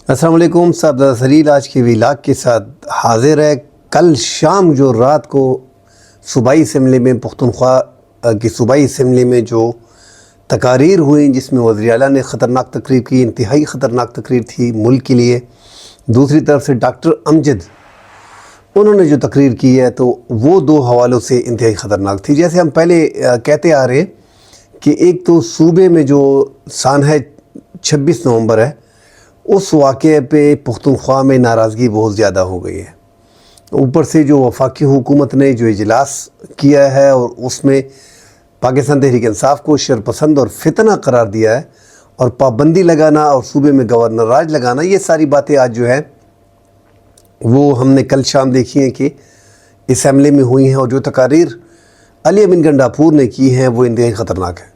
السلام علیکم صاحبزادہ سلیل آج کے ویلاگ کے ساتھ حاضر ہے۔ کل شام جو رات کو صوبائی اسمبلی میں پختونخوا کی صوبائی اسمبلی میں جو تقاریر ہوئیں جس میں وزیر اعلیٰ نے خطرناک تقریر کی، انتہائی خطرناک تقریر تھی ملک کے لیے۔ دوسری طرف سے ڈاکٹر امجد انہوں نے جو تقریر کی ہے تو وہ دو حوالوں سے انتہائی خطرناک تھی۔ جیسے ہم پہلے کہتے آ رہے ہیں کہ ایک تو صوبے میں جو سانحہ 26 نومبر ہے اس واقعے پہ پختونخوا میں ناراضگی بہت زیادہ ہو گئی ہے۔ اوپر سے جو وفاقی حکومت نے جو اجلاس کیا ہے اور اس میں پاکستان تحریک انصاف کو شرپسند اور فتنہ قرار دیا ہے اور پابندی لگانا اور صوبے میں گورنر راج لگانا، یہ ساری باتیں آج جو ہے وہ ہم نے کل شام دیکھی ہیں کہ اسمبلی میں ہوئی ہیں، اور جو تقاریر علی امین گنڈاپور نے کی ہیں وہ انتہائی خطرناک ہے۔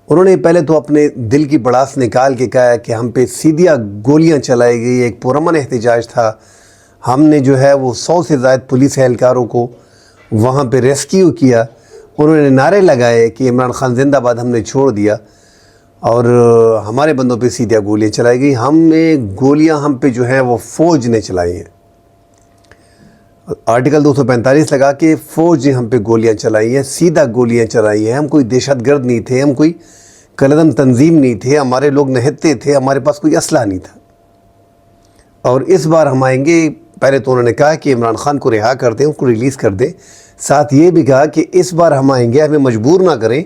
انہوں نے پہلے تو اپنے دل کی بڑاس نکال کے کہا کہ ہم پہ سیدھا گولیاں چلائی گئی، ایک پرامن احتجاج تھا، ہم نے جو ہے وہ 100 سے زائد پولیس اہلکاروں کو وہاں پہ ریسکیو کیا۔ انہوں نے نعرے لگائے کہ عمران خان زندہ باد، ہم نے چھوڑ دیا، اور ہمارے بندوں پہ سیدھا گولیاں چلائی گئی۔ گولیاں ہم پہ جو ہیں وہ فوج نے چلائی ہیں، آرٹیکل 245 لگا کے فوج نے ہم پہ گولیاں چلائی ہیں، سیدھا گولیاں چلائی ہیں۔ ہم کوئی دہشت گرد نہیں تھے، ہم کوئی کلدم تنظیم نہیں تھے، ہمارے لوگ نہتے تھے، ہمارے پاس کوئی اسلحہ نہیں تھا، اور اس بار ہم آئیں گے۔ پہلے تو انہوں نے کہا کہ عمران خان کو رہا کر دیں، ان کو ریلیز کر دیں، ساتھ یہ بھی کہا کہ اس بار ہم آئیں گے، ہمیں مجبور نہ کریں،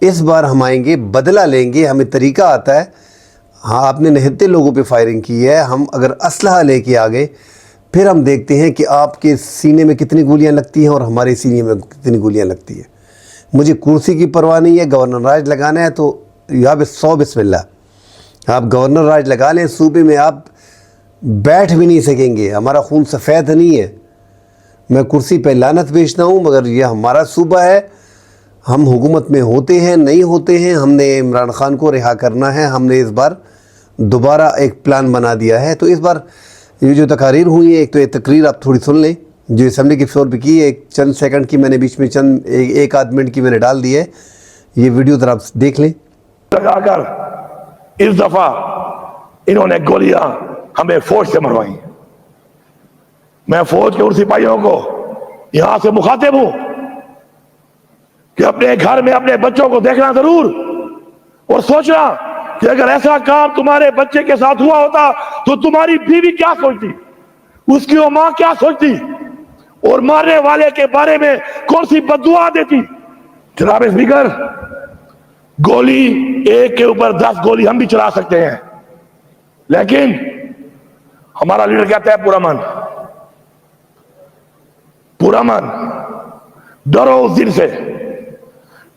اس بار ہم آئیں گے بدلہ لیں گے، ہمیں طریقہ آتا ہے۔ ہاں، آپ نے نہتے لوگوں پہ فائرنگ کی ہے، ہم اگر اسلحہ لے کے آ گئے پھر ہم دیکھتے ہیں کہ آپ کے سینے میں کتنی گولیاں لگتی ہیں اور ہمارے سینے میں کتنی گولیاں لگتی ہیں۔ مجھے کرسی کی پرواہ نہیں ہے، گورنر راج لگانا ہے تو یا بسم اللہ، آپ گورنر راج لگا لیں، صوبے میں آپ بیٹھ بھی نہیں سکیں گے، ہمارا خون سفید نہیں ہے۔ میں کرسی پہ لعنت بیچتا ہوں، مگر یہ ہمارا صوبہ ہے، ہم حکومت میں ہوتے ہیں نہیں ہوتے ہیں، ہم نے عمران خان کو رہا کرنا ہے۔ ہم نے اس بار دوبارہ ایک پلان بنا دیا ہے۔ تو اس بار یہ جو تقاریر ہوئی ہیں، ایک تو یہ تقریر آپ تھوڑی سن لیں جو اسمبلی کے فلور پہ کی ہے، ایک چند سیکنڈ کی میں نے بیچ میں ایک آدھ منٹ کی میں نے ڈال دی ہے، یہ ویڈیو ذرا آپ دیکھ لیں۔ لگا کر اس دفعہ انہوں نے گولیاں ہمیں فوج سے مروائی۔ میں فوج کے اور سپاہیوں کو یہاں سے مخاطب ہوں کہ اپنے گھر میں اپنے بچوں کو دیکھنا ضرور، اور سوچنا کہ اگر ایسا کام تمہارے بچے کے ساتھ ہوا ہوتا تو تمہاری بیوی کیا سوچتی، اس کی وہ ماں کیا سوچتی، اور مارنے والے کے بارے میں کون سی بددعا دیتی۔ جناب اسپیکر، گولی ایک کے اوپر 10 گولی ہم بھی چلا سکتے ہیں، لیکن ہمارا لیڈر کہتا ہے پرامن ڈرو اس دن سے،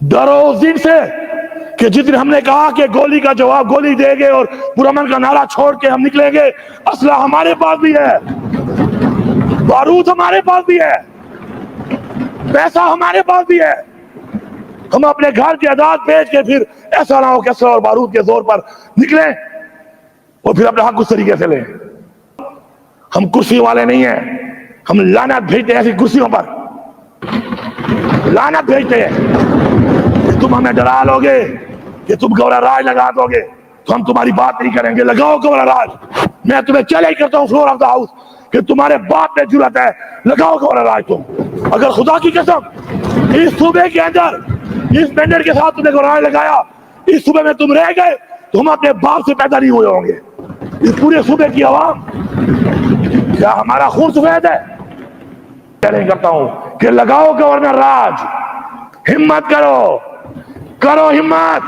ڈرو اس دن سے کہ جس دن ہم نے کہا کہ گولی کا جواب گولی دیں گے اور پرامن کا نعرہ چھوڑ کے ہم نکلیں گے، اسلحہ ہمارے پاس بھی ہے، بارود ہمارے پاس بھی ہے، پیسہ ہمارے پاس بھی ہے۔ ہم اپنے گھر کی عداد بیچ کے پھر ایسا نہ ہو کہ اسلحہ اور بارود کے زور پر نکلیں اور پھر اپنا حق اس طریقے سے لیں۔ ہم کرسی والے نہیں ہیں، ہم لعنت بھیجتے ہیں ایسی کرسیوں پر، لعنت بھیجتے ہیں کہ تم ہمیں ڈرا لو گے کہ تم گورنر راج لگا دو گے تو ہم تمہاری بات نہیں کریں گے۔ لگاؤ گورنر راج، میں تمہیں چیلنج کرتا ہوں فلور آف دا ہاؤس کہ تمہارے باپ میں جرأت ہے، لگاؤ گورنر راج تم۔ اگر خدا کی قسم اس صوبے کے اندر اس مینڈیٹ کے ساتھ تم نے گورنر راج لگایا، اس صوبے میں تم رہ گئے تو ہم اپنے باپ سے پیدا نہیں ہوئے ہوں گے۔ اس پورے صوبے کی عوام، کیا ہمارا خون سفید ہے؟ چیلنج کرتا ہوں کہ لگاؤ گورنر راج، ہمت کرو، کرو ہمت۔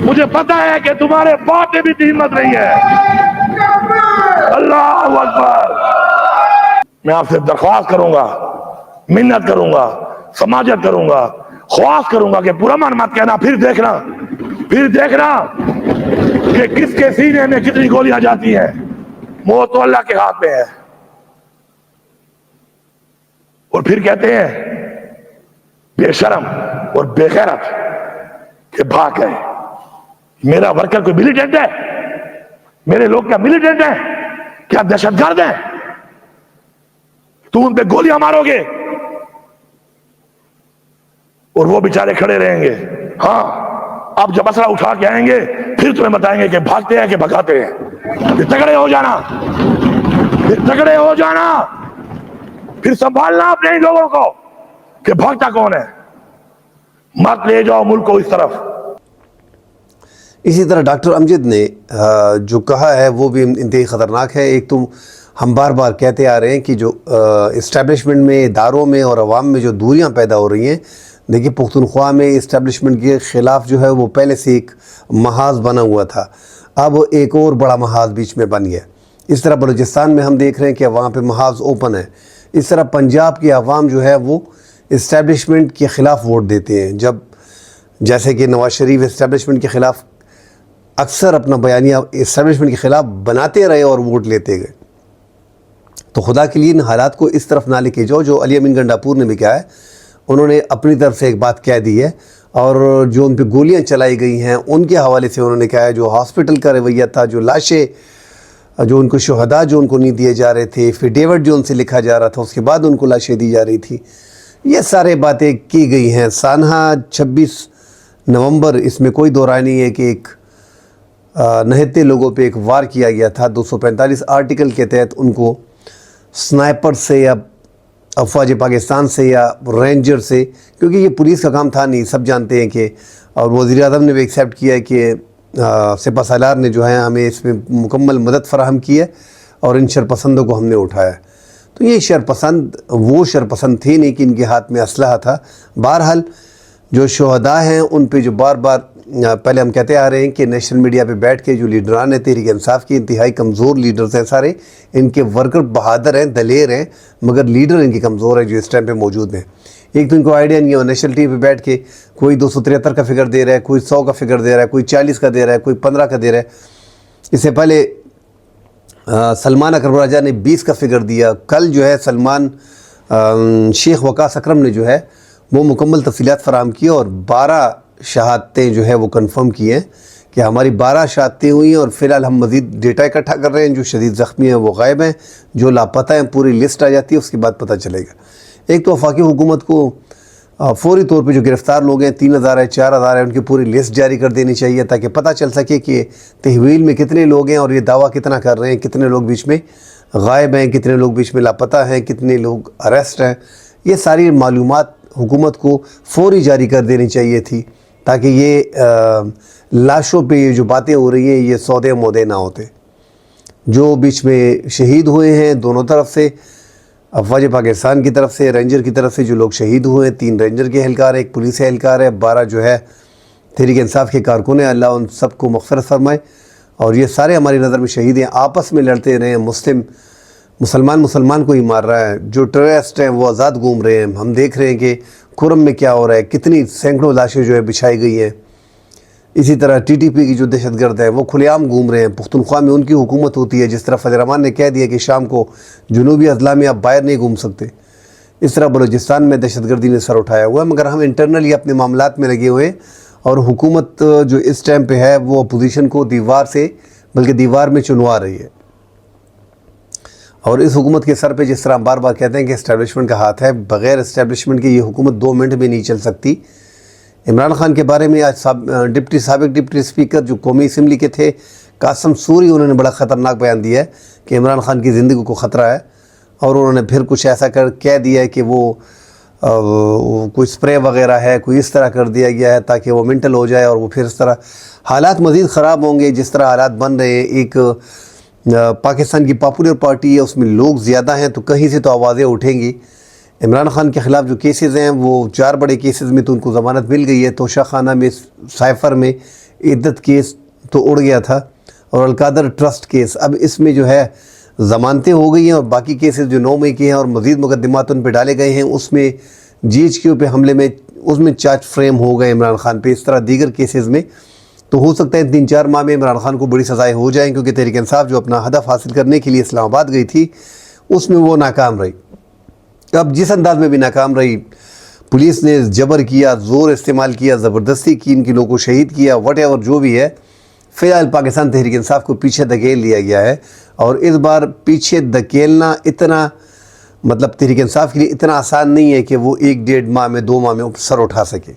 مجھے پتا ہے کہ تمہارے باپ میں بھی اتنی ہمت نہیں ہے۔ اللہ اکبر۔ میں آپ سے درخواست کروں گا، منت کروں گا، سماجت کروں گا، خواست کروں گا کہ پرامن مت کہنا، پھر دیکھنا کہ کس کے سینے میں کتنی گولیاں جاتی ہیں۔ موت تو اللہ کے ہاتھ میں ہے۔ اور پھر کہتے ہیں بے شرم اور بے غیرت کہ بھاگ گئے۔ میرا ورکر کوئی ملیٹنٹ ہے؟ میرے لوگ کیا ملیٹنٹ ہیں؟ کیا دہشت گرد ہیں؟ تم ان پہ گولیاں مارو گے اور وہ بیچارے کھڑے رہیں گے۔ ہاں، اب جب اسلحہ اٹھا کے آئیں گے پھر تمہیں بتائیں گے کہ بھاگتے ہیں کہ بھگاتے ہیں. کہ تگڑے ہو جانا, کہ تگڑے ہو جانا, پھر سنبھالنا اپنے ہی لوگوں کو کہ بھاگتا کون ہے. مت لے جاؤ ملک کو اس طرف. اسی طرح ڈاکٹر امجد نے جو کہا ہے وہ بھی انتہائی خطرناک ہے. ایک تو ہم بار بار کہتے آ رہے ہیں کہ جو اسٹیبلشمنٹ میں, اداروں میں اور عوام میں جو دوریاں پیدا ہو رہی ہیں, دیکھیے پختونخوا میں اسٹیبلشمنٹ کے خلاف جو ہے وہ پہلے سے ایک محاذ بنا ہوا تھا, اب ایک اور بڑا محاذ بیچ میں بن گیا. اس طرح بلوچستان میں ہم دیکھ رہے ہیں کہ وہاں پہ محاذ اوپن ہے. اس طرح پنجاب کی عوام جو ہے وہ اسٹیبلشمنٹ کے خلاف ووٹ دیتے ہیں, جب جیسے کہ نواز شریف اسٹیبلشمنٹ کے خلاف اکثر اپنا بیانیہ اسٹیبلشمنٹ کے خلاف بناتے رہے اور ووٹ لیتے گئے. تو خدا کے لیے ان حالات کو اس طرف نہ لے کے جاؤ. جو علی امین گنڈاپور نے بھی کہا ہے, انہوں نے اپنی طرف سے ایک بات کہہ دی ہے, اور جو ان پہ گولیاں چلائی گئی ہیں ان کے حوالے سے انہوں نے کہا ہے جو ہاسپٹل کا رویہ تھا, جو لاشیں, جو ان کو شہداء جو ان کو نہیں دیے جا رہے تھے, ایفیڈیوٹ جو ان سے لکھا جا رہا تھا اس کے بعد ان کو لاشیں دی جا رہی تھی, یہ سارے باتیں کی گئی ہیں. سانحہ 26 نومبر, اس میں کوئی دو رائے نہیں ہے کہ ایک نہتے لوگوں پہ ایک وار کیا گیا تھا 245 آرٹیکل کے تحت. ان کو سنائپر سے یا افواج پاکستان سے یا رینجر سے, کیونکہ یہ پولیس کا کام تھا نہیں, سب جانتے ہیں کہ, اور وزیر اعظم نے بھی ایکسیپٹ کیا ہے کہ سپہ سالار نے جو ہے ہمیں اس میں مکمل مدد فراہم کی ہے اور ان شرپسندوں کو ہم نے اٹھایا. تو یہ شرپسند وہ شرپسند تھی نہیں کہ ان کے ہاتھ میں اسلحہ تھا. بہرحال جو شہداء ہیں ان پہ جو بار بار پہلے ہم کہتے آ رہے ہیں کہ نیشنل میڈیا پہ بیٹھ کے جو لیڈران ہیں تحریک انصاف کی, انتہائی کمزور لیڈرز ہیں سارے, ان کے ورکر بہادر ہیں, دلیر ہیں, مگر لیڈر ان کے کمزور ہیں جو اس ٹائم پہ موجود ہیں. ایک تو ان کو آئیڈیا نہیں ہے, نیشنل ٹی وی پہ بیٹھ کے کوئی 273 کا فگر دے رہا ہے, کوئی 100 کا فگر دے رہا ہے, کوئی 40 کا دے رہا ہے, کوئی 15 کا دے رہا ہے. اس سے پہلے سلمان اکرم راجہ نے 20 کا فگر دیا. کل جو ہے سلمان شیخ وقاص اکرم نے جو ہے وہ مکمل تفصیلات فراہم کی اور 12 شہادتیں جو ہے وہ کنفرم کی ہیں کہ ہماری 12 شہادتیں ہوئی ہیں, اور فی الحال ہم مزید ڈیٹا اکٹھا کر رہے ہیں. جو شدید زخمی ہیں وہ غائب ہیں, جو لاپتہ ہیں پوری لسٹ آ جاتی ہے, اس کے بعد پتہ چلے گا. ایک تو وفاقی حکومت کو فوری طور پہ جو گرفتار لوگ ہیں 3000 ہیں 4000 ہیں, ان کی پوری لسٹ جاری کر دینی چاہیے تاکہ پتہ چل سکے کہ تحویل میں کتنے لوگ ہیں اور یہ دعویٰ کتنا کر رہے ہیں, کتنے لوگ بیچ میں غائب ہیں, کتنے لوگ بیچ میں لاپتہ ہیں, کتنے لوگ اریسٹ ہیں. یہ ساری معلومات حکومت کو فوری جاری کر دینی چاہیے تھی تاکہ یہ لاشوں پہ یہ جو باتیں ہو رہی ہیں یہ سودے مودے نہ ہوتے. جو بیچ میں شہید ہوئے ہیں دونوں طرف سے, افواج پاکستان کی طرف سے, رینجر کی طرف سے جو لوگ شہید ہوئے ہیں, 3 رینجر کے اہلکار ہیں, ایک پولیس اہلکار ہے, 12 جو ہے تحریک انصاف کے کارکن ہیں. اللہ ان سب کو مغفرت فرمائے. اور یہ سارے ہماری نظر میں شہید ہیں, آپس میں لڑتے رہے ہیں. مسلمان کو ہی مار رہا ہے. جو ٹیررسٹ ہیں وہ آزاد گھوم رہے ہیں. ہم دیکھ رہے ہیں کہ کھرم میں کیا ہو رہا ہے, کتنی سینکڑوں لاشیں جو ہے بچھائی گئی ہیں. اسی طرح ٹی ٹی پی کی جو دہشت گرد ہیں وہ کھلے عام گھوم رہے ہیں. پختونخوا میں ان کی حکومت ہوتی ہے, جس طرح فضل الرحمان نے کہہ دیا کہ شام کو جنوبی اضلاع میں آپ باہر نہیں گھوم سکتے. اس طرح بلوچستان میں دہشت گردی نے سر اٹھایا ہوا ہے, مگر ہم انٹرنلی اپنے معاملات میں لگے ہوئے ہیں. اور حکومت جو اس ٹائم پہ ہے وہ اپوزیشن کو دیوار سے بلکہ دیوار میں چنوا رہی ہے. اور اس حکومت کے سر پہ جس طرح ہم بار بار کہتے ہیں کہ اسٹیبلشمنٹ کا ہاتھ ہے, بغیر اسٹیبلشمنٹ کے یہ حکومت 2 منٹ بھی نہیں چل سکتی. عمران خان کے بارے میں آج سابق ڈپٹی اسپیکر جو قومی اسمبلی کے تھے قاسم سوری, انہوں نے بڑا خطرناک بیان دیا ہے کہ عمران خان کی زندگی کو خطرہ ہے. اور انہوں نے پھر کچھ ایسا کہہ دیا ہے کہ وہ کوئی سپرے وغیرہ ہے, کوئی اس طرح کر دیا گیا ہے تاکہ وہ منٹل ہو جائے اور وہ پھر اس طرح حالات مزید خراب ہوں گے. جس طرح حالات بن رہے ہیں, ایک پاکستان کی پاپولر پارٹی ہے, اس میں لوگ زیادہ ہیں تو کہیں سے تو آوازیں اٹھیں گی. عمران خان کے خلاف جو کیسز ہیں وہ 4 بڑے کیسز میں تو ان کو ضمانت مل گئی ہے. توشہ خانہ میں, سائفر میں عدت کیس تو اڑ گیا تھا, اور القادر ٹرسٹ کیس, اب اس میں جو ہے ضمانتیں ہو گئی ہیں. اور باقی کیسز جو 9 مئی کے ہیں اور مزید مقدمات ان پہ ڈالے گئے ہیں, اس میں GHQ پہ حملے میں اس میں چارج فریم ہو گئے عمران خان پہ. اس طرح دیگر کیسز میں تو ہو سکتا ہے 3-4 ماہ میں عمران خان کو بڑی سزائیں ہو جائیں, کیونکہ تحریک انصاف جو اپنا ہدف حاصل کرنے کے لیے اسلام آباد گئی تھی اس میں وہ ناکام رہی. اب جس انداز میں بھی ناکام رہی, پولیس نے جبر کیا, زور استعمال کیا, زبردستی کی, ان کے لوگوں کو شہید کیا, وٹ ایور جو بھی ہے, فی الحال پاکستان تحریک انصاف کو پیچھے دھکیل لیا گیا ہے. اور اس بار پیچھے دھکیلنا اتنا تحریک انصاف کے لیے اتنا آسان نہیں ہے کہ وہ 1-1.5 ماہ میں 2 ماہ میں سر اٹھا سکے.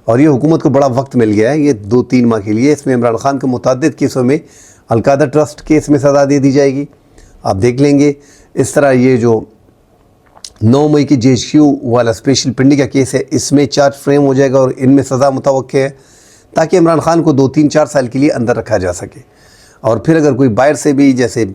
اور یہ حکومت کو بڑا وقت مل گیا ہے یہ 2-3 ماہ کے لیے. اس میں عمران خان کو متعدد کیسوں میں القاعدہ ٹرسٹ کیس میں سزا دے دی جائے گی. آپ دیکھ لیں گے اس طرح یہ جو 9 مئی کی جے ایچ کیو والا اسپیشل پنڈی کا کیس ہے اس میں چارج فریم ہو جائے گا اور ان میں سزا متوقع ہے تاکہ عمران خان کو 2-3-4 سال کے لیے اندر رکھا جا سکے. اور پھر اگر کوئی باہر سے بھی جیسے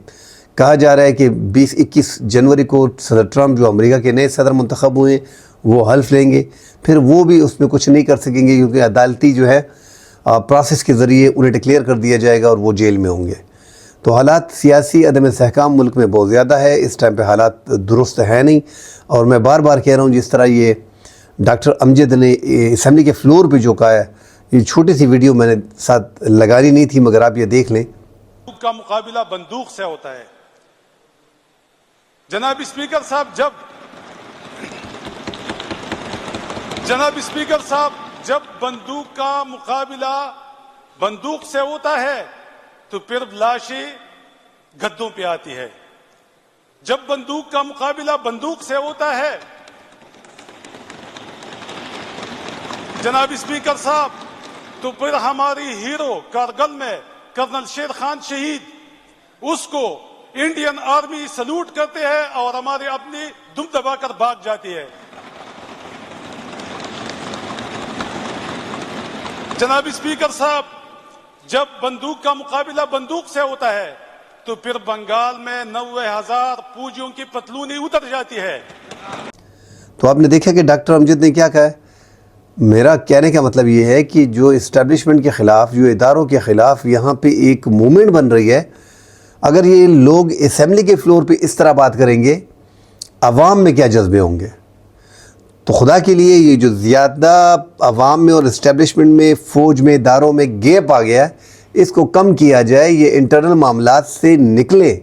کہا جا رہا ہے کہ 20-21 جنوری کو صدر ٹرمپ جو امریکہ کے نئے صدر منتخب ہوئے ہیں وہ حلف لیں گے, پھر وہ بھی اس میں کچھ نہیں کر سکیں گے کیونکہ عدالتی جو ہے پروسیس کے ذریعے انہیں ڈکلیئر کر دیا جائے گا اور وہ جیل میں ہوں گے. تو حالات سیاسی عدم استحکام ملک میں بہت زیادہ ہے. اس ٹائم پہ حالات درست ہیں نہیں, اور میں بار بار کہہ رہا ہوں جس طرح یہ ڈاکٹر امجد نے اسمبلی کے فلور پہ جو کہا ہے, یہ چھوٹی سی ویڈیو میں نے ساتھ لگانی نہیں تھی مگر آپ یہ دیکھ لیں. بندوق کا مقابلہ بندوق سے ہوتا ہے. جناب اسپیکر صاحب جب بندوق کا مقابلہ بندوق سے ہوتا ہے تو پھر لاشیں گدوں پہ آتی ہے. جب بندوق کا مقابلہ بندوق سے ہوتا ہے جناب اسپیکر صاحب تو پھر ہماری ہیرو کارگل میں کرنل شیر خان شہید, اس کو انڈین آرمی سلوٹ کرتے ہیں اور ہماری اپنی دم دبا کر بھاگ جاتی ہے. جناب اسپیکر صاحب جب بندوق کا مقابلہ بندوق سے ہوتا ہے تو پھر بنگال میں 90,000 فوجیوں کی پتلونی اتر جاتی ہے. تو آپ نے دیکھا کہ ڈاکٹر امجد نے کیا کہا ہے. میرا کہنے کا مطلب یہ ہے کہ جو اسٹیبلشمنٹ کے خلاف, جو اداروں کے خلاف یہاں پہ ایک موومنٹ بن رہی ہے, اگر یہ لوگ اسمبلی کے فلور پہ اس طرح بات کریں گے عوام میں کیا جذبے ہوں گے. تو خدا کے لیے یہ جو زیادہ عوام میں اور اسٹیبلشمنٹ میں, فوج میں, اداروں میں گیپ آ گیا ہے, اس کو کم کیا جائے. یہ انٹرنل معاملات سے نکلے.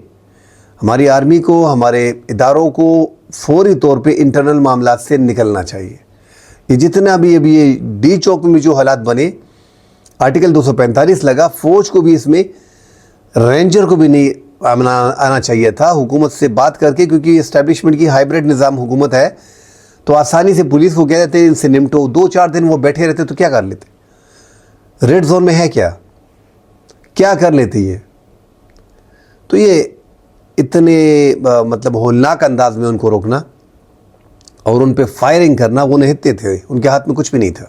ہماری آرمی کو, ہمارے اداروں کو فوری طور پہ انٹرنل معاملات سے نکلنا چاہیے. یہ جتنا بھی ابھی یہ ڈی چوک میں جو حالات بنے, آرٹیکل 245 لگا, فوج کو بھی اس میں, رینجر کو بھی نہیں آنا چاہیے تھا حکومت سے بات کر کے, کیونکہ اسٹیبلشمنٹ کی ہائیبریڈ نظام حکومت ہے تو آسانی سے پولیس کو کہہ دیتے ان سے نمٹو. 2-4 دن وہ بیٹھے رہتے تو کیا کر لیتے. ریڈ زون میں ہے کیا کر لیتے یہ. تو یہ اتنے مطلب ہولناک انداز میں ان کو روکنا اور ان پہ فائرنگ کرنا, وہ نہتے تھے, ان کے ہاتھ میں کچھ بھی نہیں تھا.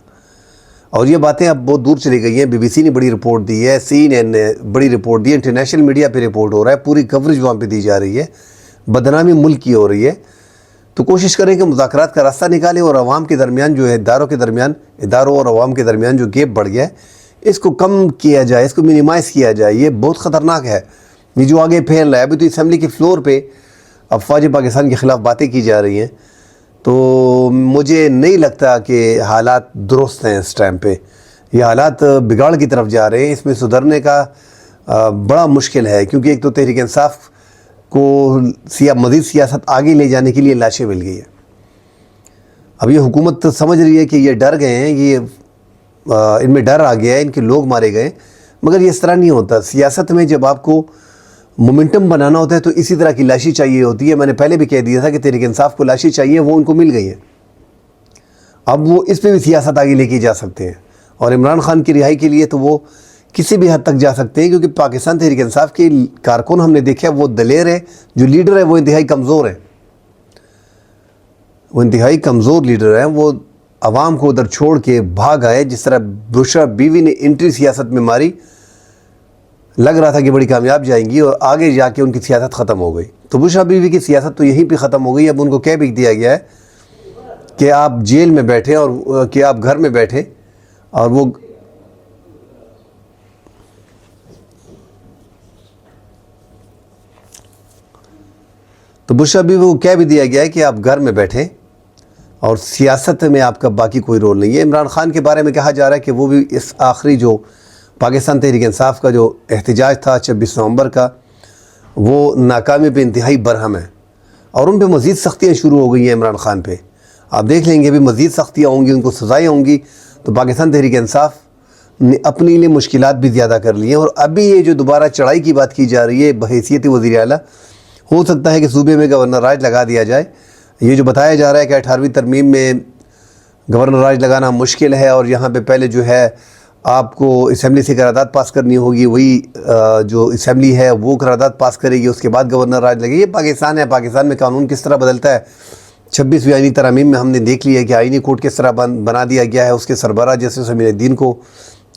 اور یہ باتیں اب بہت دور چلی گئی ہیں. بی بی سی نے بڑی رپورٹ دی ہے, CNN نے بڑی رپورٹ دی ہے, انٹرنیشنل میڈیا پہ رپورٹ ہو رہا ہے, پوری کوریج وہاں پہ دی جا رہی ہے, بدنامی ملک کی ہو رہی ہے. تو کوشش کریں کہ مذاکرات کا راستہ نکالیں اور عوام کے درمیان جو ہے, اداروں اور عوام کے درمیان جو گیپ بڑھ گیا ہے اس کو کم کیا جائے, اس کو منیمائز کیا جائے. یہ بہت خطرناک ہے یہ جو آگے پھیل رہا ہے. ابھی تو اسمبلی کے فلور پہ افواج پاکستان کے خلاف باتیں کی جا رہی ہیں, تو مجھے نہیں لگتا کہ حالات درست ہیں اس ٹائم پہ. یہ حالات بگاڑ کی طرف جا رہے ہیں. اس میں سدھرنے کا بڑا مشکل ہے کیونکہ ایک تو تحریک انصاف کو مزید سیاست آگے لے جانے کے لیے لاشیں مل گئی ہے. اب یہ حکومت سمجھ رہی ہے کہ یہ ڈر گئے ہیں, یہ ان میں ڈر آ گیا ہے, ان کے لوگ مارے گئے, مگر یہ اس طرح نہیں ہوتا. سیاست میں جب آپ کو مومنٹم بنانا ہوتا ہے تو اسی طرح کی لاشیں چاہیے ہوتی ہے. میں نے پہلے بھی کہہ دیا تھا کہ تحریک انصاف کو لاشیں چاہیے, وہ ان کو مل گئی ہے. اب وہ اس پہ بھی سیاست آگے لے کے جا سکتے ہیں, اور عمران خان کی رہائی کے لیے تو وہ کسی بھی حد تک جا سکتے ہیں, کیونکہ پاکستان تحریک انصاف کے کارکن ہم نے دیکھا وہ دلیر ہے, جو لیڈر ہے وہ انتہائی کمزور ہے, وہ انتہائی کمزور لیڈر ہیں. وہ عوام کو ادھر چھوڑ کے بھاگ آئے, جس طرح بشرا بیوی نے انٹری سیاست میں ماری, لگ رہا تھا کہ بڑی کامیاب جائیں گی اور آگے جا کے ان کی سیاست ختم ہو گئی. تو بشرا بیوی کی سیاست تو یہیں پہ ختم ہو گئی. اب ان کو کہہ بھی دیا گیا ہے کہ آپ جیل میں بیٹھیں اور کہ آپ گھر میں بیٹھیں, اور وہ تو بشرا بیوی کو کہہ بھی دیا گیا ہے کہ آپ گھر میں بیٹھیں اور سیاست میں آپ کا باقی کوئی رول نہیں ہے. عمران خان کے بارے میں کہا جا رہا ہے کہ وہ بھی اس آخری جو پاکستان تحریک انصاف کا جو احتجاج تھا 26 نومبر کا, وہ ناکامی پہ انتہائی برہم ہے, اور ان پہ مزید سختیاں شروع ہو گئی ہیں عمران خان پہ. آپ دیکھ لیں گے ابھی مزید سختیاں ہوں گی, ان کو سزائیں ہوں گی. تو پاکستان تحریک انصاف نے اپنے لیے مشکلات بھی زیادہ کر لی ہیں. اور ابھی یہ جو دوبارہ چڑھائی کی بات کی جا رہی ہے بحیثیت وزیر اعلیٰ, ہو سکتا ہے کہ صوبے میں گورنر راج لگا دیا جائے. یہ جو بتایا جا رہا ہے کہ 18ویں ترمیم میں گورنر راج لگانا مشکل ہے، اور یہاں پہ پہلے جو ہے آپ کو اسمبلی سے قرارداد پاس کرنی ہوگی، وہی جو اسمبلی ہے وہ قرارداد پاس کرے گی، اس کے بعد گورنر راج لگے. یہ پاکستان ہے، پاکستان میں قانون کس طرح بدلتا ہے. 26ویں آئینی ترامیم میں ہم نے دیکھ لیا کہ آئینی کوڈ کس طرح بنا دیا گیا ہے، اس کے سربراہ جسٹس امین الدین کو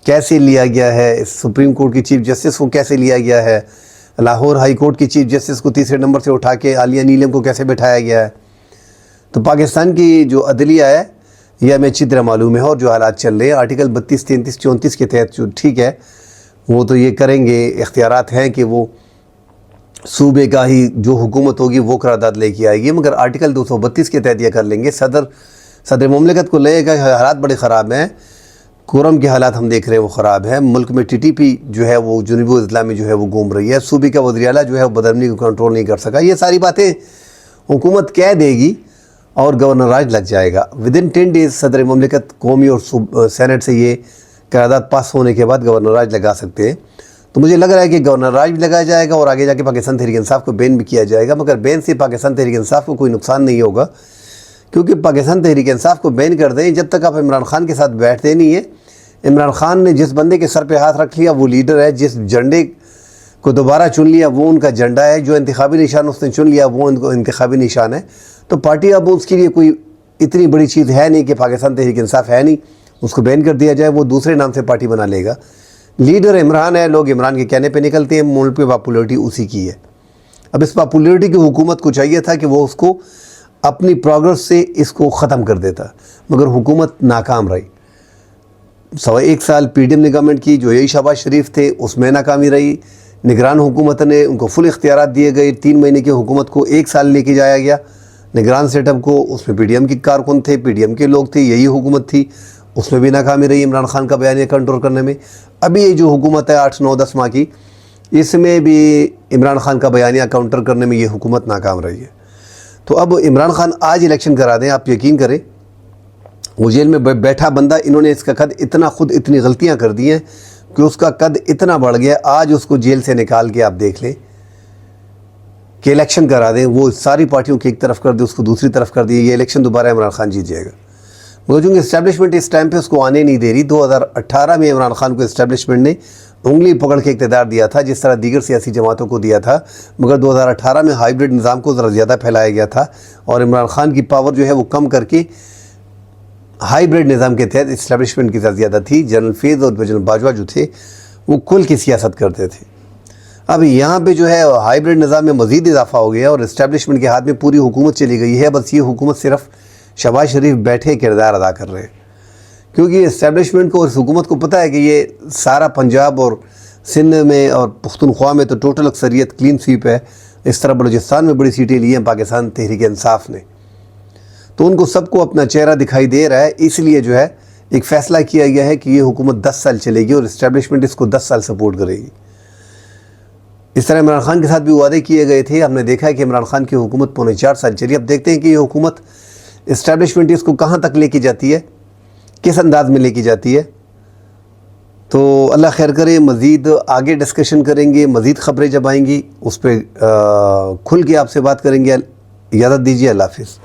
کیسے لیا گیا ہے، سپریم کورٹ کی چیف جسٹس کو کیسے لیا گیا ہے، لاہور ہائی کورٹ کی چیف جسٹس کو تیسرے نمبر سے اٹھا کے عالیہ نیلم کو کیسے بٹھایا گیا ہے. تو پاکستان کی جو عدلیہ ہے یہ ہمیں اچھی طرح معلوم ہے، اور جو حالات چل رہے ہیں آرٹیکل 32, 33, 34 کے تحت جو ٹھیک ہے وہ تو یہ کریں گے، اختیارات ہیں کہ وہ صوبے کا ہی جو حکومت ہوگی وہ قرارداد لے کے آئے گی، مگر آرٹیکل 232 کے تحت یہ کر لیں گے. صدر مملکت کو لے گا، حالات بڑے خراب ہیں، کورم کے حالات ہم دیکھ رہے ہیں وہ خراب ہیں، ملک میں ٹی ٹی پی جو ہے وہ جنوبی اضلاع میں جو ہے وہ گھوم رہی ہے، صوبے کا وزیر اعلیٰ جو ہے وہ بدامنی کو کنٹرول نہیں کر سکا. یہ ساری باتیں حکومت کہہ دے گی اور گورنر راج لگ جائے گا. ودن 10 days صدر مملکت قومی اور سینٹ سے یہ قرارداد پاس ہونے کے بعد گورنر راج لگا سکتے ہیں. تو مجھے لگ رہا ہے کہ گورنر راج بھی لگایا جائے گا اور آگے جا کے پاکستان تحریک انصاف کو بین بھی کیا جائے گا، مگر بین سے پاکستان تحریک انصاف کو کوئی نقصان نہیں ہوگا، کیونکہ پاکستان تحریک انصاف کو بین کر دیں جب تک آپ عمران خان کے ساتھ بیٹھتے نہیں ہیں. عمران خان نے جس بندے کے سر پہ ہاتھ رکھ لیا وہ لیڈر ہے، جس جھنڈے کو دوبارہ چن لیا وہ ان کا جھنڈا ہے، جو انتخابی نشان اس نے چن لیا وہ ان کو انتخابی نشان ہے. تو پارٹی اب اس کے لیے کوئی اتنی بڑی چیز ہے نہیں کہ پاکستان تحریک انصاف ہے نہیں اس کو بین کر دیا جائے، وہ دوسرے نام سے پارٹی بنا لے گا. لیڈر عمران ہے، لوگ عمران کے کہنے پہ نکلتے ہیں، ملک پہ پاپولرٹی اسی کی ہے. اب اس پاپولرٹی کی حکومت کو چاہیے تھا کہ وہ اس کو اپنی پروگرس سے اس کو ختم کر دیتا، مگر حکومت ناکام رہی. 1.25 سال پی ڈی ایم نے گورنمنٹ کی، جو یہی شہباز شریف تھے اس میں ناکامی رہی. نگران حکومت نے ان کو فل اختیارات دیے گئے، 3 مہینے کی حکومت کو 1 سال لے کے جایا گیا. نگران سیٹ اپ کو، اس میں پی ڈی ایم کی کارکن تھے، پی ڈی ایم کے لوگ تھے، یہی حکومت تھی، اس میں بھی ناکامی رہی عمران خان کا بیانیہ کنٹرول کرنے میں. ابھی یہ جو حکومت ہے 8, 9, 10 ماہ کی، اس میں بھی عمران خان کا بیانیہ کاؤنٹر کرنے میں یہ حکومت ناکام رہی ہے. تو اب عمران خان آج الیکشن کرا دیں، آپ یقین کریں وہ جیل میں بیٹھا بندہ، انہوں نے اس کا قد اتنی غلطیاں کر دی ہیں کہ اس کا قد اتنا بڑھ گیا. آج اس کو جیل سے نکال کے آپ دیکھ لیں کہ الیکشن کرا دیں، وہ ساری پارٹیوں کی ایک طرف کر دے، اس کو دوسری طرف کر دے، یہ الیکشن دوبارہ عمران خان جیت جائے گا. مگر چونکہ اسٹیبلشمنٹ اس ٹائم پہ اس کو آنے نہیں دے رہی. 2018 میں عمران خان کو اسٹیبلشمنٹ نے انگلی پکڑ کے اقتدار دیا تھا، جس طرح دیگر سیاسی جماعتوں کو دیا تھا، مگر 2018 میں ہائیبرڈ نظام کو ذرا زیادہ پھیلایا گیا تھا، اور عمران خان کی پاور جو ہے وہ کم کر کے ہائیبرڈ نظام کے تحت اسٹیبلشمنٹ کی زیادہ تھی. جنرل فیض اور جنرل باجوہ جو تھے وہ کل کی سیاست کرتے تھے. اب یہاں پہ جو ہے ہائیبرڈ نظام میں مزید اضافہ ہو گیا اور اسٹیبلشمنٹ کے ہاتھ میں پوری حکومت چلی گئی ہے. بس یہ حکومت صرف شہباز شریف بیٹھے کردار ادا کر رہے ہیں، کیونکہ اسٹیبلشمنٹ کو اور اس حکومت کو پتہ ہے کہ یہ سارا پنجاب اور سندھ میں اور پختونخوا میں تو ٹوٹل اکثریت کلین سویپ ہے. اس طرح بلوچستان میں بڑی سیٹیں لی ہیں پاکستان تحریک انصاف نے، تو ان کو سب کو اپنا چہرہ دکھائی دے رہا ہے. اس لیے جو ہے ایک فیصلہ کیا گیا ہے کہ یہ حکومت 10 سال چلے گی اور اسٹیبلشمنٹ اس کو 10 سال سپورٹ کرے گی. اس طرح عمران خان کے ساتھ بھی وعدے کیے گئے تھے. ہم نے دیکھا ہے کہ عمران خان کی حکومت 4.25 سال چلی. اب دیکھتے ہیں کہ یہ حکومت اسٹیبلشمنٹ اس کو کہاں تک لے کے جاتی ہے، کس انداز میں لے کے جاتی ہے. تو اللہ خیر کرے، مزید آگے ڈسکشن کریں گے، مزید خبریں جب آئیں گی اس پہ کھل کے آپ سے بات کریں گے. اجازت دیجیے، اللہ حافظ.